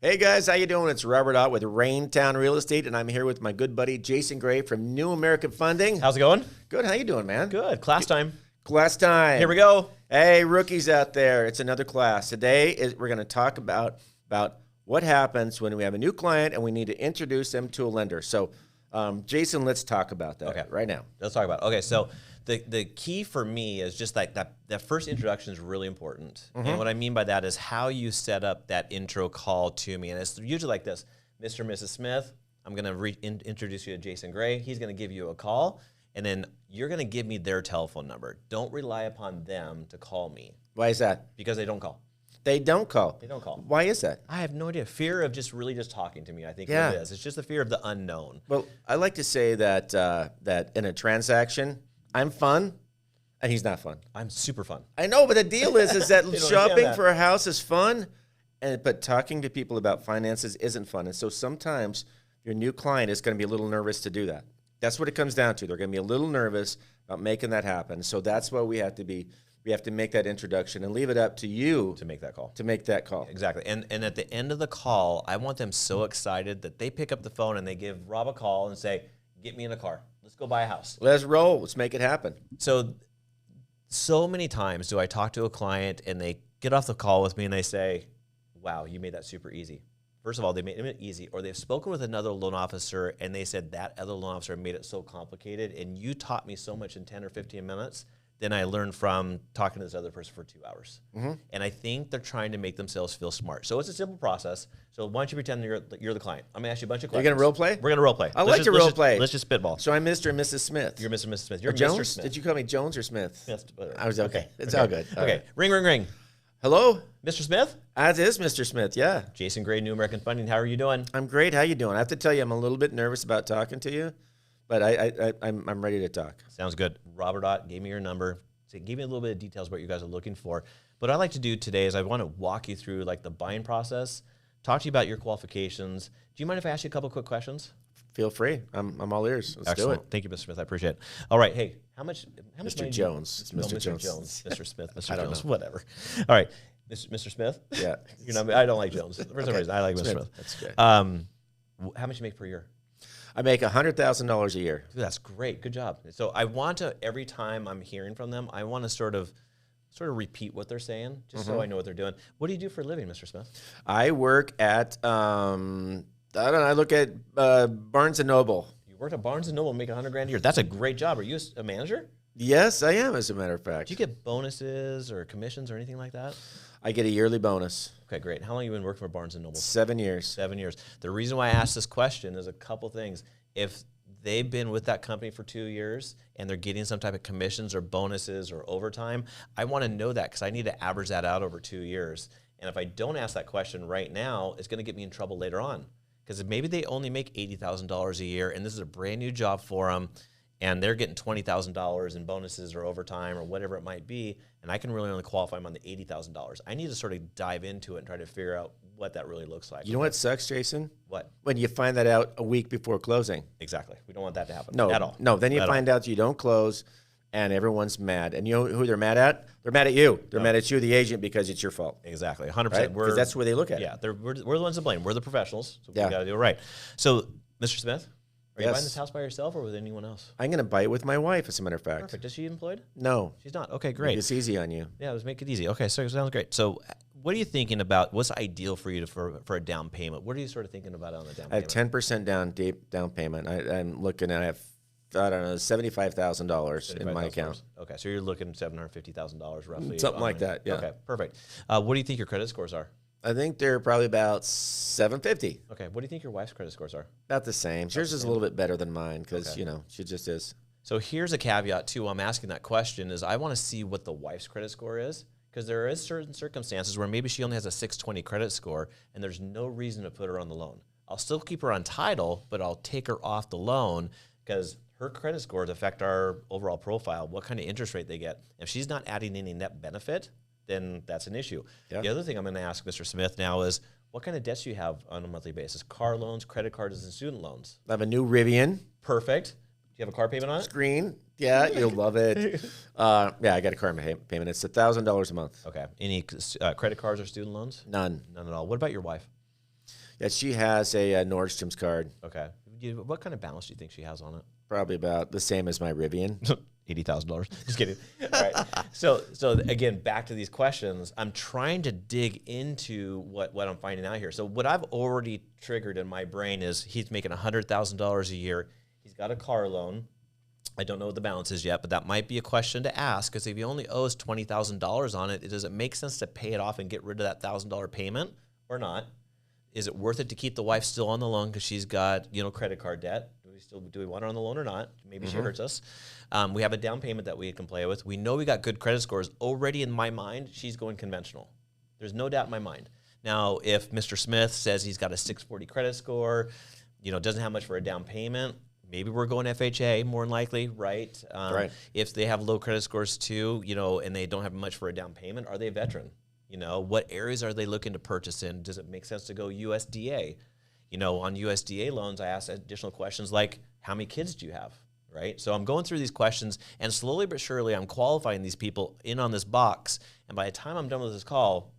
Hey guys, how you doing? It's Robert Ott with RainTown Real Estate, and I'm here with my good buddy Jason Gray from New American Funding. How's it going? Good. How you doing, man? Good. Class time. Class time. Here we go. Hey, rookies out there. It's another class. Today we're going to talk about what happens when we have a new client and we need to introduce them to a lender. So, Jason, let's talk about that right now. Let's talk about it. Okay, so the key for me is just like that first introduction is really important. And what I mean by that is how you set up that intro call to me. And it's usually like this: Mr. and Mrs. Smith, I'm going to introduce you to Jason Gray. He's going to give you a call, and then you're going to give me their telephone number. Don't rely upon them to call me. Why is that? Because they don't call. They don't call. They don't call. Why is that? I have no idea. Fear of just talking to me, I think it is. It's just the fear of the unknown. Well, I like to say that that in a transaction, I'm fun, and he's not fun. I'm super fun. I know, but the deal is that shopping that. for a house is fun, but talking to people about finances isn't fun. And so sometimes your new client is going to be a little nervous to do that. That's what it comes down to. They're going to be a little nervous about making that happen. So that's why we have to be. We have to make that introduction and leave it up to you to make that call. To make that call. Exactly. And at the end of the call, I want them so excited that they pick up the phone and they give Rob a call and say, "Get me in a car. Let's go buy a house. Let's roll. Let's make it happen." So many times do I talk to a client and they get off the call with me and they say, "Wow, you made that super easy." First of all, they made it easy, or they've spoken with another loan officer and they said that other loan officer made it so complicated and you taught me so much in 10 or 15 minutes. Then I learned from talking to this other person for 2 hours. And I think they're trying to make themselves feel smart. So it's a simple process. So why don't you pretend you're the client? I'm going to ask you a bunch of questions. You're going to role play? We're going to role play. I like to role play. Let's just spitball. So I'm Mr. and Mrs. Smith. You're Mr. and Mrs. Smith. You're Jones? Mr. Smith. Did you call me Jones or Smith? Smith. I was okay. It's all good. All okay. right. Ring, ring, ring. Hello? Mr. Smith? That is Mr. Smith, yeah. Jason Gray, New American Funding. How are you doing? I'm great. How you doing? I have to tell you, I'm a little bit nervous about talking to you, but I'm ready to talk. Sounds good. Robert Ott gave me your number. So give me a little bit of details about what you guys are looking for. What I'd like to do today is I want to walk you through like the buying process, talk to you about your qualifications. Do you mind if I ask you a couple quick questions? Feel free. I'm all ears. Let's Excellent. do it. Thank you, Mr. Smith. I appreciate it. All right. Hey, how much Mr. money Jones. It's No, Mr. Mr. Jones. Mr. Smith. Mr. I don't Jones. know. Whatever. All right. Mr. Smith? Yeah. I don't like Jones. For some reason, I like Mr. Smith. That's good. How much you make per year? I make $100,000 a year. Dude, that's great. Good job. So I want to, every time I'm hearing from them, I want to sort of repeat what they're saying, just so I know what they're doing. What do you do for a living, Mr. Smith? I work at, I don't know, I look at Barnes & Noble. You work at Barnes & Noble and make $100,000 a year. That's a great job. Are you a manager? Yes, I am, as a matter of fact. Do you get bonuses or commissions or anything like that? I get a yearly bonus. Okay, great. How long have you been working for Barnes & Noble? 7 years. 7 years. The reason why I asked this question is a couple things. If they've been with that company for 2 years and they're getting some type of commissions or bonuses or overtime, I want to know that because I need to average that out over 2 years. And if I don't ask that question right now, it's going to get me in trouble later on. Because maybe they only make $80,000 a year and this is a brand new job for them and they're getting $20,000 in bonuses or overtime or whatever it might be, and I can really only qualify them on the $80,000. I need to sort of dive into it and try to figure out what that really looks like. You know what sucks, Jason? What? When you find that out a week before closing. Exactly. We don't want that to happen at all. No, then you find out you don't close and everyone's mad. And you know who they're mad at? They're mad at you. They're mad at you, the agent, because it's your fault. Exactly. 100%. Right? Because that's where they look at it. Yeah, we're the ones to blame. We're the professionals, so we Yeah. got to do it right. So, Mr. Smith, are you Yes. buying this house by yourself or with anyone else? I'm going to buy it with my wife, as a matter of fact. Perfect. Is she employed? No. She's not. Okay, great. It's easy on you. Yeah, let's make it easy. Okay, so sounds great. So what are you thinking about? What's ideal for you for a down payment? What are you sort of thinking about on the down I have payment? 10% down payment. I'm looking at, I don't know, $75,000 in my account. Okay, so you're looking at $750,000 roughly. Something like that, yeah. Okay, perfect. What do you think your credit scores are? I think they're probably about 750. Okay, what do you think your wife's credit scores are? About the same. Hers is a little bit better than mine because, you know, she just is. So here's a caveat, too. I'm asking that question is I want to see what the wife's credit score is because there is certain circumstances where maybe she only has a 620 credit score and there's no reason to put her on the loan. I'll still keep her on title, but I'll take her off the loan because her credit scores affect our overall profile, what kind of interest rate they get. If she's not adding any net benefit, then that's an issue. Yeah. The other thing I'm going to ask Mr. Smith now is, what kind of debts do you have on a monthly basis? Car loans, credit cards, and student loans. I have a new Rivian. Perfect. Do you have a car payment on it? Screen. Yeah, you'll love it. Yeah, I got a car payment. It's $1,000 a month. Okay. Any credit cards or student loans? None. None at all. What about your wife? Yeah, she has a Nordstrom's card, Okay. What kind of balance do you think she has on it? probably about the same as my Rivian. $80,000. Just kidding. All right. So again, back to these questions. I'm trying to dig into what I'm finding out here. So what I've already triggered in my brain is he's making $100,000 a year. He's got a car loan. I don't know what the balance is yet, but that might be a question to ask, because if he only owes $20,000 on it, does it make sense to pay it off and get rid of that $1,000 payment or not? Is it worth it to keep the wife still on the loan because she's got, credit card debt? Do we want her on the loan or not? Maybe she hurts us. We have a down payment that we can play with. We know we got good credit scores. Already in my mind, she's going conventional. There's no doubt in my mind. Now, if Mr. Smith says he's got a 640 credit score, doesn't have much for a down payment, maybe we're going FHA more than likely, right? Right. If they have low credit scores too, and they don't have much for a down payment, are they a veteran? What areas are they looking to purchase in? Does it make sense to go USDA? On USDA loans, I ask additional questions like, how many kids do you have, right? So I'm going through these questions, and slowly but surely, I'm qualifying these people in on this box. And by the time I'm done with this call,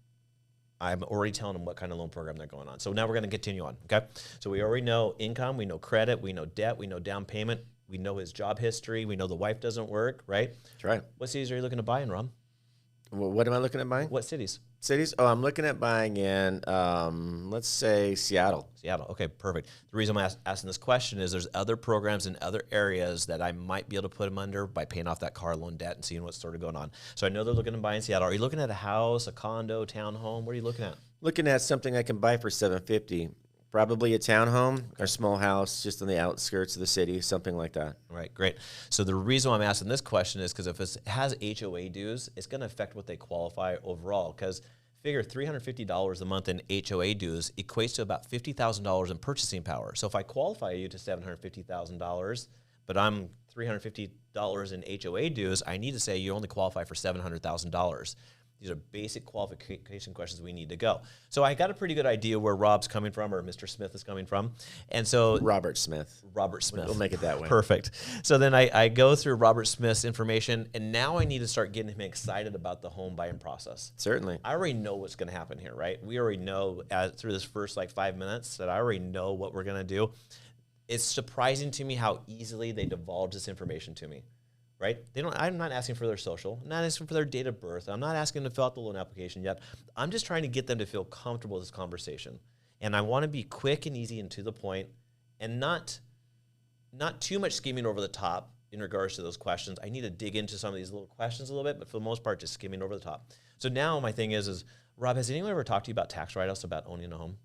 I'm already telling them what kind of loan program they're going on. So now we're going to continue on, okay? So we already know income, we know credit, we know debt, we know down payment, we know his job history, we know the wife doesn't work, right? That's right. What cities are you looking to buy in, Rob? What am I looking at buying? What cities? Cities? Oh, I'm looking at buying in, let's say, Seattle. Seattle. Okay, perfect. The reason I'm asking this question is there's other programs in other areas that I might be able to put them under by paying off that car loan debt and seeing what's sort of going on. So I know they're looking to buy in Seattle. Are you looking at a house, a condo, townhome? What are you looking at? Looking at something I can buy for $750. Probably a townhome or small house just on the outskirts of the city, something like that. All right, great. So the reason why I'm asking this question is because if it has HOA dues, it's going to affect what they qualify overall. Because figure $350 a month in HOA dues equates to about $50,000 in purchasing power. So if I qualify you to $750,000, but I'm $350 in HOA dues, I need to say you only qualify for $700,000. These are basic qualification questions we need to go. So I got a pretty good idea where Rob's coming from, or Mr. Smith is coming from. And so Robert Smith. Robert Smith. We'll make it that way. Perfect. So then I go through Robert Smith's information, and now I need to start getting him excited about the home buying process. Certainly. I already know what's going to happen here, right? We already know through this first 5 minutes that I already know what we're going to do. It's surprising to me how easily they divulge this information to me. Right? I'm not asking for their social. I'm not asking for their date of birth. I'm not asking to fill out the loan application yet. I'm just trying to get them to feel comfortable with this conversation. And I want to be quick and easy and to the point, and not too much skimming over the top in regards to those questions. I need to dig into some of these little questions a little bit, but for the most part, just skimming over the top. So now my thing is Rob, has anyone ever talked to you about tax write-offs about owning a home?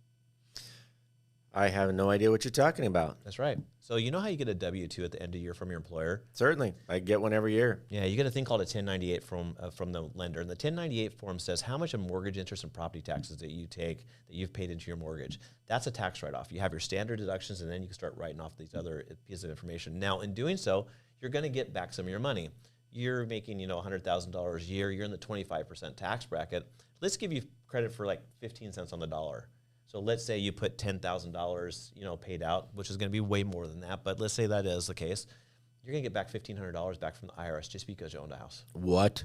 I have no idea what you're talking about. That's right. So you know how you get a W-2 at the end of the year from your employer? Certainly. I get one every year. Yeah, you get a thing called a 1098 from the lender. And the 1098 form says how much of mortgage interest and property taxes that you take that you've paid into your mortgage. That's a tax write-off. You have your standard deductions, and then you can start writing off these other pieces of information. Now, in doing so, you're going to get back some of your money. You're making, $100,000 a year. You're in the 25% tax bracket. Let's give you credit for 15 cents on the dollar. So let's say you put $10,000, paid out, which is going to be way more than that. But let's say that is the case. You're going to get back $1,500 back from the IRS just because you owned a house. What?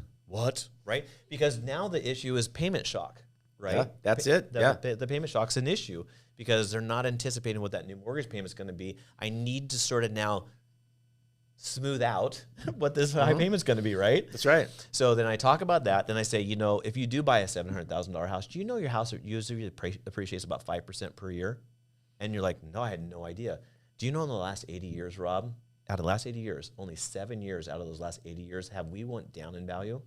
Right? Because now the issue is payment shock, right? Yeah, that's it. The payment shock's an issue because they're not anticipating what that new mortgage payment is going to be. I need to sort of now smooth out what this high payment's going to be, right? That's right. So then I talk about that. Then I say, if you do buy a $700,000 house, do you know your house usually appreciates about 5% per year? And you're like, no, I had no idea. Do you know in the last 80 years, Rob, out of the last 80 years, only 7 years out of those last 80 years have we went down in value?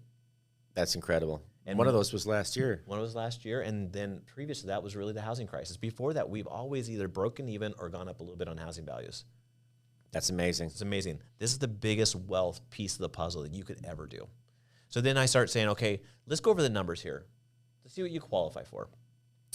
That's incredible. And one of those was last year. One was last year, and then previous to that was really the housing crisis. Before that, we've always either broken even or gone up a little bit on housing values. That's amazing. It's amazing. This is the biggest wealth piece of the puzzle that you could ever do. So then I start saying, okay, let's go over the numbers here. Let's see what you qualify for.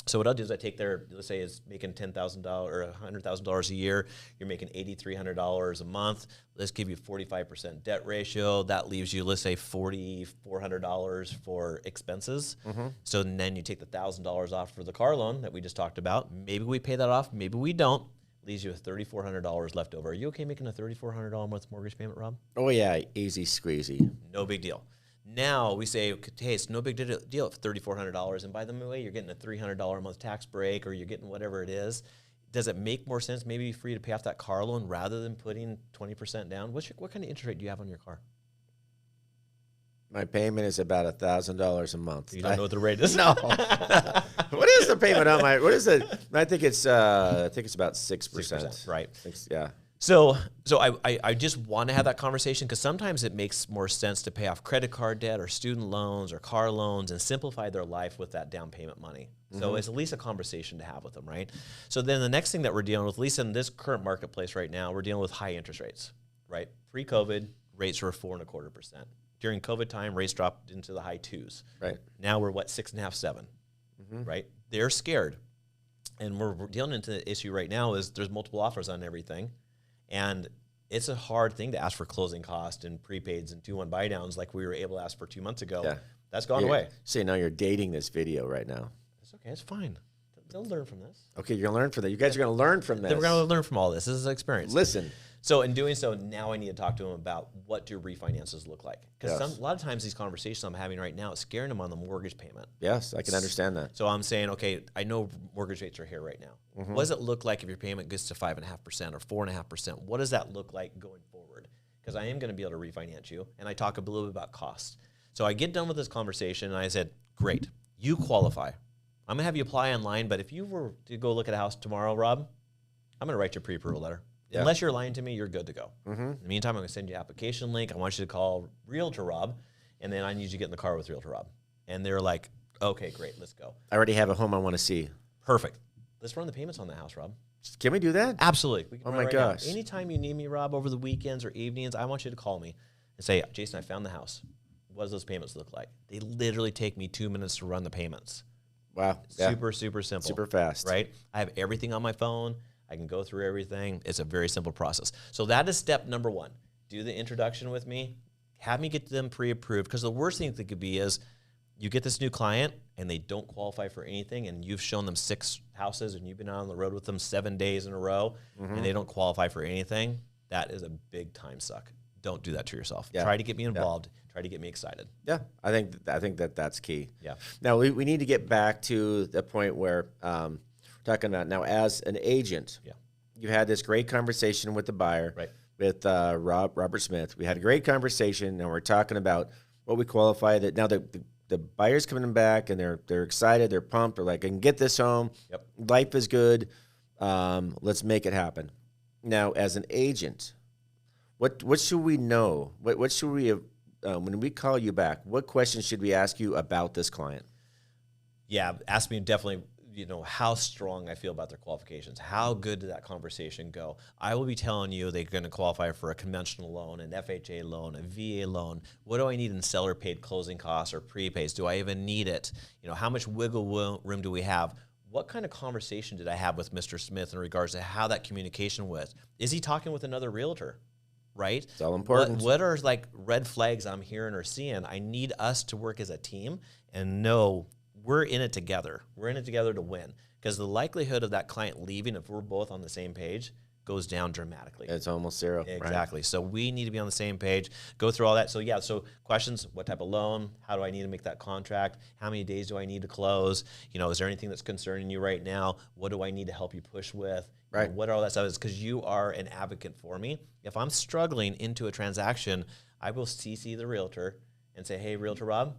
So what I'll do is I take let's say it's making $10,000 or $100,000 a year. You're making $8,300 a month. Let's give you 45% debt ratio. That leaves you, let's say, $4,400 for expenses. So then you take the $1,000 off for the car loan that we just talked about. Maybe we pay that off. Maybe we don't. Leaves you with $3,400 left over. Are you okay making a $3,400 a month mortgage payment, Rob? Oh, yeah. Easy squeezy. No big deal. Now we say, hey, it's no big deal at $3,400. And by the way, you're getting a $300 a month tax break, or you're getting whatever it is. Does it make more sense maybe for you to pay off that car loan rather than putting 20% down? What kind of interest rate do you have on your car? My payment is about $1,000 a month. You don't know what the rate is? No. What is the payment on my? What is it? I think it's about 6%. Right. Yeah. So I just want to have that conversation because sometimes it makes more sense to pay off credit card debt or student loans or car loans and simplify their life with that down payment money. So it's at least a conversation to have with them, right? So then the next thing that we're dealing with, at least in this current marketplace right now, we're dealing with high interest rates, right? Pre-COVID, rates were 4.25%. During COVID time, rates dropped into the high 2s. Right. Now we're 6.5, 7, right? They're scared. And we're dealing into the issue right now is there's multiple offers on everything. And it's a hard thing to ask for closing cost and prepaids and 2-1 buy downs like we were able to ask for 2 months ago. Yeah. That's gone away. So now you're dating this video right now. It's okay. It's fine. They'll learn from this. Okay, you're going to learn from that. You guys are going to learn from this. We're going to learn from all this. This is an experience. Listen. So in doing so, now I need to talk to them about what do refinances look like. Because a lot of times these conversations I'm having right now is scaring them on the mortgage payment. Yes, I can understand that. So I'm saying, okay, I know mortgage rates are here right now. What does it look like if your payment gets to 5.5% or 4.5%? What does that look like going forward? Because I am going to be able to refinance you, and I talk a little bit about costs. So I get done with this conversation, and I said, great, you qualify. I'm going to have you apply online, but if you were to go look at a house tomorrow, Rob, I'm going to write you a pre-approval letter. Yeah. Unless you're lying to me, you're good to go. In the meantime, I'm going to send you an application link. I want you to call Realtor Rob, and then I need you to get in the car with Realtor Rob. And they're like, okay, great, let's go. I already have a home I want to see. Perfect. Let's run the payments on the house, Rob. Can we do that? Absolutely. We can oh run my right gosh. Now. Anytime you need me, Rob, over the weekends or evenings, I want you to call me and say, Jason, I found the house. What does those payments look like? They literally take me 2 minutes to run the payments. Wow. Super, super simple. Super fast. Right? I have everything on my phone. I can go through everything. It's a very simple process. So that is step number 1. Do the introduction with me. Have me get them pre-approved. Because the worst thing that could be is you get this new client and they don't qualify for anything, and you've shown them 6 houses and you've been out on the road with them 7 days in a row, and they don't qualify for anything. That is a big time suck. Don't do that to yourself. Yeah. Try to get me involved. Yeah. Try to get me excited. Yeah, I think that's key. Yeah. Now we need to get back to the point where talking about now as an agent, you had this great conversation with the buyer, right? With Robert Smith. We had a great conversation, and we're talking about what we qualify. That now the buyer's coming back, and they're excited, they're pumped, they're like, I can get this home. Yep. Life is good. Let's make it happen. Now, as an agent, what should we know? What should we when we call you back? What questions should we ask you about this client? Yeah, ask me definitely. How strong I feel about their qualifications. How good did that conversation go? I will be telling you they're going to qualify for a conventional loan, an FHA loan, a VA loan. What do I need in seller paid closing costs or prepays? Do I even need it? How much wiggle room do we have? What kind of conversation did I have with Mr. Smith in regards to how that communication was? Is he talking with another realtor? Right? It's all important. What are red flags I'm hearing or seeing? I need us to work as a team and know we're in it together. We're in it together to win, because the likelihood of that client leaving, if we're both on the same page, goes down dramatically. It's almost zero. Exactly. Right? So we need to be on the same page, go through all that. So so questions, what type of loan? How do I need to make that contract? How many days do I need to close? Is there anything that's concerning you right now? What do I need to help you push with? Right. What are all that stuff is, because you are an advocate for me. If I'm struggling into a transaction, I will CC the realtor and say, hey, Realtor Rob,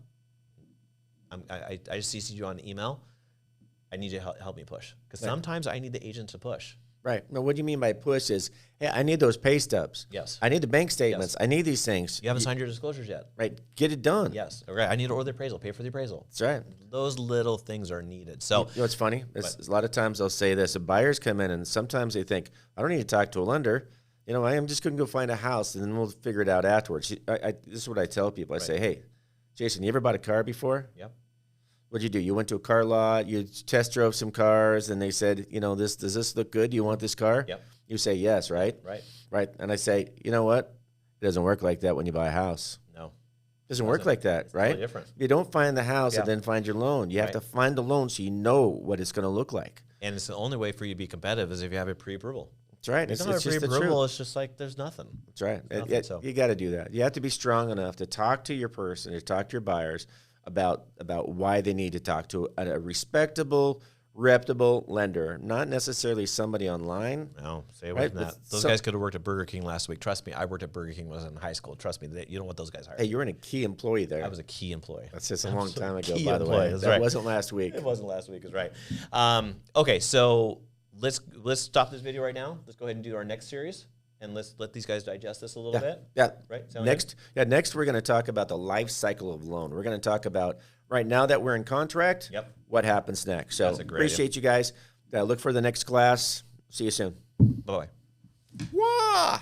I just CC'd you on email. I need you to help me push. Because sometimes I need the agent to push. Right. Now, what do you mean by push is, hey, I need those pay stubs. Yes. I need the bank statements. Yes. I need these things. You haven't signed your disclosures yet. Right. Get it done. Yes. Okay. I need to order the appraisal. Pay for the appraisal. That's right. Those little things are needed. So, what's funny? A lot of times they'll say this. The buyers come in and sometimes they think, I don't need to talk to a lender. I am just going to go find a house and then we'll figure it out afterwards. This is what I tell people. I say, hey, Jason, you ever bought a car before? Yep. What'd you do? You went to a car lot, you test drove some cars, and they said, does this look good? Do you want this car? Yep. You say yes, right? Right. Right. And I say, you know what? It doesn't work like that when you buy a house. No. It doesn't work like that, it's right? Totally different. You don't find the house and then find your loan. You have to find the loan so you know what it's going to look like. And it's the only way for you to be competitive is if you have a pre-approval. That's right. You It's don't have just the pre-approval. truth. It's just like there's nothing. That's right. Nothing, so. You got to do that. You have to be strong enough to talk to your person, to talk to your buyers about why they need to talk to a respectable, reputable lender, not necessarily somebody online. No, say away Right? from that. Those guys could have worked at Burger King last week. Trust me, I worked at Burger King when I was in high school. Trust me, you don't want those guys hired. Hey, you were a key employee there. I was a key employee. That's just a long time ago, Key by the way. employee, that's That right. wasn't last week. It wasn't last week, is right. Okay, so let's stop this video right now. Let's go ahead and do our next series, and let's let these guys digest this a little bit. Yeah. Right. Sound Next we're going to talk about the life cycle of loan. We're going to talk about right now that we're in contract. Yep. What happens next? So That's a great appreciate you guys. Look for the next class. See you soon. Bye bye. Wah!